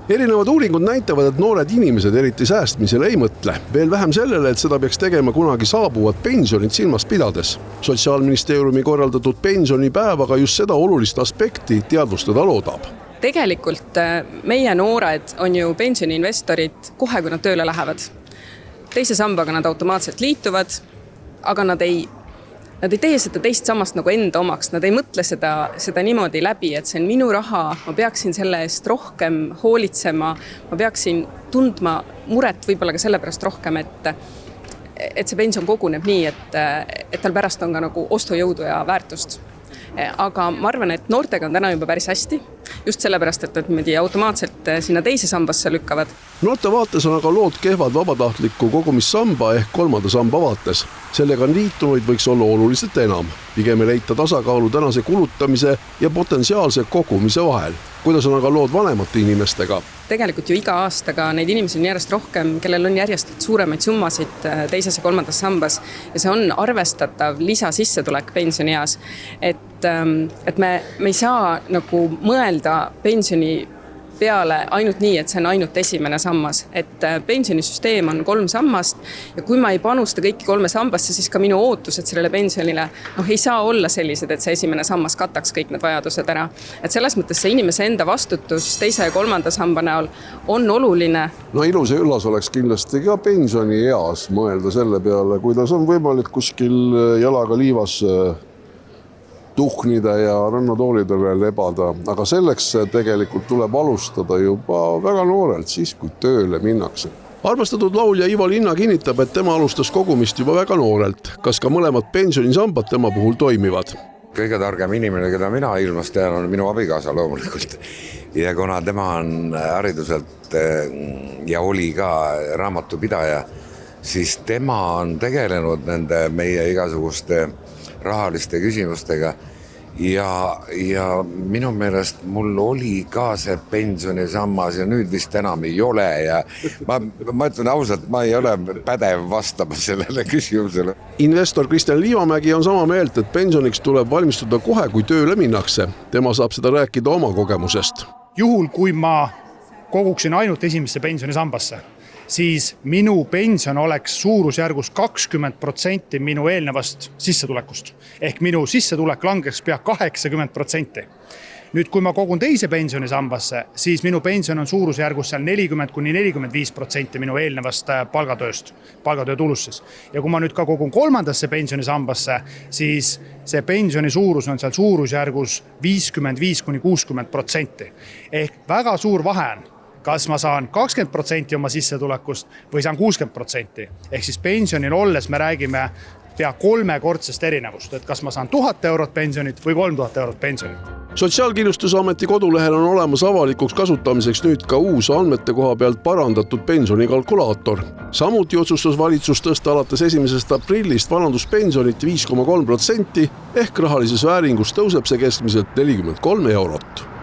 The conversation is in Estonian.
Erinevad uuringud näitavad, et noored inimesed eriti säästmisele ei mõtle. Veel vähem sellele, et seda peaks tegema kunagi saabuvad pensionid silmas pidades. Sotsiaalministeeriumi korraldatud pensionipäevaga just seda olulist aspekti teadvustada loodab. Tegelikult meie noored on ju pensioniinvestorid kohe, kui nad tööle lähevad. Teise sambaga nad automaatselt liituvad, aga nad ei tee seda teist sammast nagu enda omaks. Nad ei mõtle seda niimoodi läbi, et see on minu raha, ma peaksin selle eest rohkem hoolitsema, ma peaksin tundma muret võib-olla ka sellepärast rohkem, et see pension koguneb nii, et tal pärast on ka nagu ostujõudu ja väärtust. Aga ma arvan, et noortega on täna juba päris hästi, just sellepärast, et nad automaatselt sinna teise sambasse lükkavad. Noorte vaates on aga lood kehvad vabatahtliku kogumissamba ehk kolmanda samba vaates. Sellega liitunuid võiks olla oluliselt enam. Pigem leita tasakaalu tänase kulutamise ja potentsiaalse kogumise vahel. Kuidas on aga lood vanemate inimestega? Tegelikult ju iga aastaga neid inimesi on järjest rohkem, kellel on järjest suuremaid summasid teises ja kolmandas sambas ja see on arvestatav lisasissetulek pensionieas. Et me ei saa nagu mõelda pensioni peale ainult nii, et see on ainult esimene sammas. Et pensionisüsteem on 3 sammast ja kui ma ei panusta kõiki 3 sambasse, siis ka minu ootused sellele pensionile ei saa olla sellised, et see esimene sammas kataks kõik need vajadused ära. Et selles mõttes see inimese enda vastutus teise ja kolmanda samba näol on oluline. No ilus ja üllas oleks kindlasti ka pensioni eas mõelda selle peale, kuidas on võimalik kuskil jalaga liivas tuhnida ja rannatoolidele lebada, aga selleks tegelikult tuleb alustada juba väga noorelt, siis kui tööle minnakse. Armastatud laulja Ivo Linna kinnitab, et tema alustas kogumist juba väga noorelt. Kas ka mõlemad pensionisambad tema puhul toimivad? Kõige targem inimene, keda mina ilmast tean, on minu abikaasa loomulikult. Ja kuna tema on hariduselt ja oli ka raamatupidaja, siis tema on tegelenud nende meie igasuguste rahaliste küsimustega ja minu meelest mul oli ka see pensionisammas ja nüüd vist enam ei ole ja ma ütlen ausalt, ma ei ole pädev vastama sellele küsimusele. Investor Kristjan Liivamägi on sama meelt, et pensioniks tuleb valmistuda kohe, kui tööle minnakse. Tema saab seda rääkida oma kogemusest. Juhul, kui ma koguksin ainult esimesse pensionisambasse, siis minu pension oleks suurusjärgus 20% minu eelnevast sissetulekust. Ehk minu sissetulek langeks pea 80%. Nüüd, kui ma kogun teise pensionisambasse, siis minu pension on suurusjärgus seal 40–45% minu eelnevast palgatöö tulusses. Ja kui ma nüüd ka kogun kolmandasse pensionisambasse, siis see pensioni suurus on seal suurusjärgus 55–60%. Ehk väga suur vahe on. Kas ma saan 20% oma sissetulekust või saan 60%. Ehk siis pensionil olles me räägime pea 3-kordsest erinevust, et kas ma saan 1000 eurot pensionit või 3000 eurot pensionit. Sotsiaalkindlustusameti kodulehel on olemas avalikuks kasutamiseks nüüd ka uus andmete koha pealt parandatud pensionikalkulaator. Samuti otsustas valitsus tõsta alates 1. aprillist vanaduspensionit 5,3% ehk rahalises vääringus tõuseb see keskmiselt 43 eurot.